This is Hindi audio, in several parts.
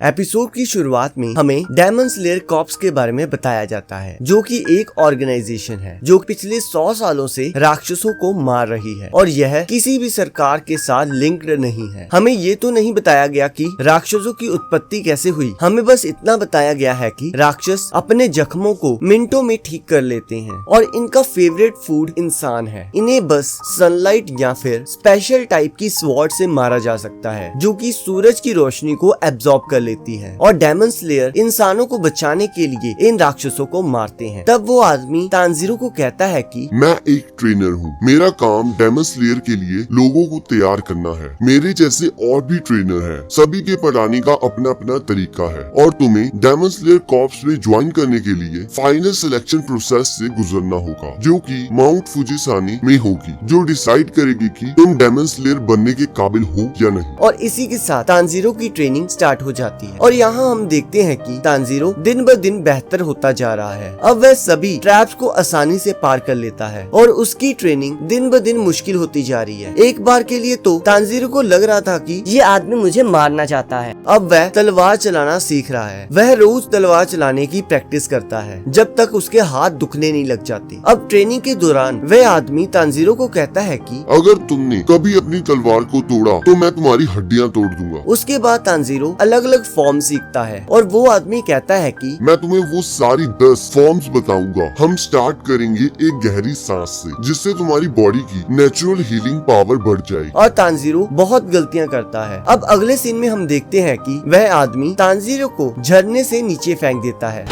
एपिसोड की शुरुआत में हमें डेमन स्लेयर कॉर्प्स के बारे में बताया जाता है, जो कि एक ऑर्गेनाइजेशन है जो पिछले 100 सालों से राक्षसों को मार रही है और यह किसी भी सरकार के साथ लिंक्ड नहीं है। हमें ये तो नहीं बताया गया कि राक्षसों की उत्पत्ति कैसे हुई, हमें बस इतना बताया गया है कि राक्षस अपने जख्मों को मिनटों में ठीक कर लेते हैं और इनका फेवरेट फूड इंसान है। इन्हें बस सनलाइट या फिर स्पेशल टाइप की स्वॉर्ड से मारा जा सकता है जो कि सूरज की रोशनी को एब्जॉर्ब कर लेती है और डेमन स्लेयर इंसानों को बचाने के लिए इन राक्षसों को मारते हैं। तब वो आदमी तानजीरो को कहता है कि मैं एक ट्रेनर हूँ, मेरा काम डेमन स्लेयर के लिए लोगों को तैयार करना है। मेरे जैसे और भी ट्रेनर हैं, सभी के पढ़ाने का अपना अपना तरीका है और तुम्हें डेमन स्लेयर कॉर्प्स में ज्वाइन करने के लिए फाइनल सिलेक्शन प्रोसेस से गुजरना होगा, जो कि माउंट फुजिसानी में होगी, जो डिसाइड करेगी कि तुम डेमन स्लेयर बनने के काबिल हो या नहीं। और इसी के साथ तानजीरो की ट्रेनिंग स्टार्ट हो जाती है और यहाँ हम देखते हैं कि तानजीरो दिन ब दिन बेहतर होता जा रहा है। अब वह सभी ट्रैप्स को आसानी से पार कर लेता है और उसकी ट्रेनिंग दिन ब दिन मुश्किल होती जा रही है। एक बार के लिए तो तानजीरो को लग रहा था कि ये आदमी मुझे मारना चाहता है। अब वह तलवार चलाना सीख रहा है। वह रोज तलवार चलाने की प्रैक्टिस करता है जब तक उसके हाथ दुखने नहीं लग जाते। अब ट्रेनिंग के दौरान वह आदमी तानजीरो को कहता है कि अगर तुमने कभी अपनी तलवार को तोड़ा तो मैं तुम्हारी हड्डियां तोड़ दूंगा। उसके बाद तानजीरो अलग अलग फॉर्म सीखता है और वो आदमी कहता है कि मैं तुम्हें वो सारी 10 फॉर्म्स बताऊंगा। हम स्टार्ट करेंगे एक गहरी सांस से, जिससे तुम्हारी बॉडी की नेचुरल हीलिंग पावर बढ़ जाएगी। और तानजीरो बहुत गलतियां करता है। अब अगले सीन में हम देखते हैं कि वह आदमी तानजीरो को झरने से नीचे फेंक देता है।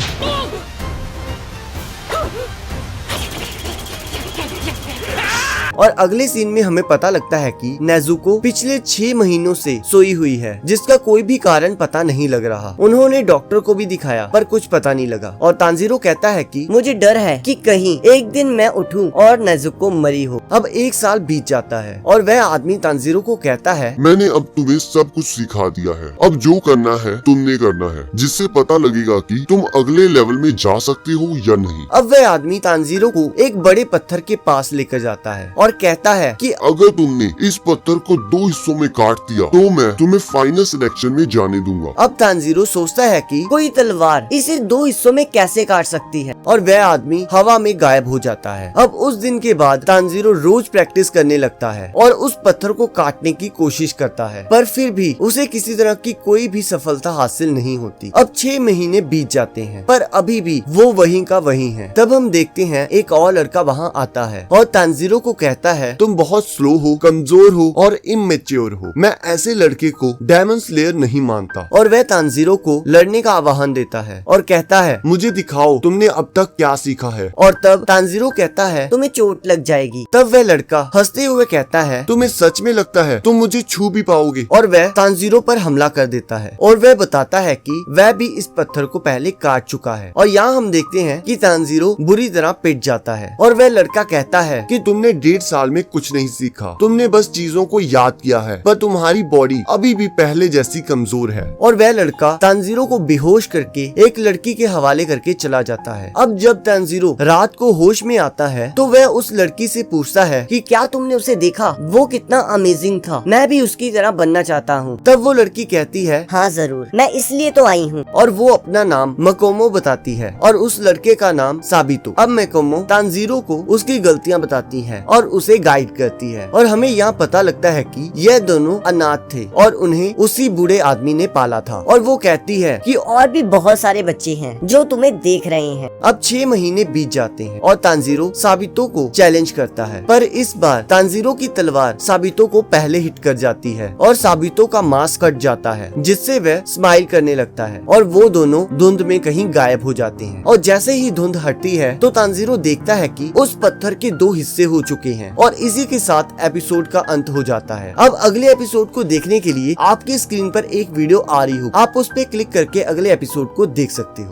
और अगले सीन में हमें पता लगता है कि नेजुको पिछले 6 महीनों से सोई हुई है, जिसका कोई भी कारण पता नहीं लग रहा। उन्होंने डॉक्टर को भी दिखाया पर कुछ पता नहीं लगा और तानजीरो कहता है कि मुझे डर है कि कहीं एक दिन मैं उठूं और नेजुको मरी हो। अब 1 साल बीत जाता है और वह आदमी तानजीरो को कहता है, मैंने अब तुम्हें सब कुछ सिखा दिया है, अब जो करना है तुमने करना है, जिससे पता लगेगा कि तुम अगले लेवल में जा सकते हो या नहीं। अब वह आदमी तानजीरो को एक बड़े पत्थर के पास लेकर जाता है और कहता है कि अगर तुमने इस पत्थर को 2 हिस्सों में काट दिया तो मैं तुम्हें फाइनल सिलेक्शन में जाने दूंगा। अब तानजीरो सोचता है कि कोई तलवार इसे 2 हिस्सों में कैसे काट सकती है और वह आदमी हवा में गायब हो जाता है। अब उस दिन के बाद तानजीरो रोज प्रैक्टिस करने लगता है और उस पत्थर को काटने की कोशिश करता है, पर फिर भी उसे किसी तरह की कोई भी सफलता हासिल नहीं होती। अब 6 महीने बीत जाते हैं पर अभी भी वो वहीं का वहीं है। तब हम देखते हैं एक और लड़का वहाँ आता है और तानजीरो को कहता है, तुम बहुत स्लो हो, कमजोर हो और इमेच्योर हो। मैं ऐसे लड़के को डेमन स्लेयर नहीं मानता। और वह तानजीरो को लड़ने का आह्वान देता है और कहता है, मुझे दिखाओ तुमने अब तक क्या सीखा है। और तब तानजीरो कहता है, तुम्हें चोट लग जाएगी। तब वह लड़का हंसते हुए कहता है, तुम्हें सच में लगता है तुम मुझे छू भी पाओगे। और वह तानजीरो पर हमला कर देता है और वह बताता है कि वह भी इस पत्थर को पहले काट चुका है। और यहाँ हम देखते हैं कि तानजीरो बुरी तरह पिट जाता है और वह लड़का कहता है कि तुमने 1.5 साल में कुछ नहीं सीखा, तुमने बस चीजों को याद किया है, पर तुम्हारी बॉडी अभी भी पहले जैसी कमजोर है। और वह लड़का तानजीरो को बेहोश करके एक लड़की के हवाले करके चला जाता है। अब जब तानजीरो रात को होश में आता है तो वह उस लड़की से पूछता है कि क्या तुमने उसे देखा? वो कितना अमेजिंग था, मैं भी उसकी तरह बनना चाहता हूँ। तब वो लड़की कहती है, हाँ जरूर, मैं इसलिए तो आई हूँ। और वो अपना नाम मकोमो बताती है और उस लड़के का नाम साबितो। अब मकोमो तानजीरो को उसकी गलतियाँ बताती है और उसे गाइड करती है और हमें यहाँ पता लगता है कि यह दोनों अनाथ थे और उन्हें उसी बूढ़े आदमी ने पाला था। और वो कहती है कि और भी बहुत सारे बच्चे हैं जो तुम्हें देख रहे हैं। अब 6 महीने बीत जाते हैं और तानजीरो साबितो को चैलेंज करता है, पर इस बार तानजीरो की तलवार साबितो को पहले हिट कर जाती है और साबितो का मास्क कट जाता है, जिससे वह स्माइल करने लगता है और वो दोनों धुंध में कहीं गायब हो जाते हैं। और जैसे ही धुंध हटती है तो तानजीरो देखता है कि उस पत्थर के 2 हिस्से हो चुके हैं और इसी के साथ एपिसोड का अंत हो जाता है। अब अगले एपिसोड को देखने के लिए आपकी स्क्रीन पर एक वीडियो आ रही हो, आप उस पर क्लिक करके अगले एपिसोड को देख सकते हो।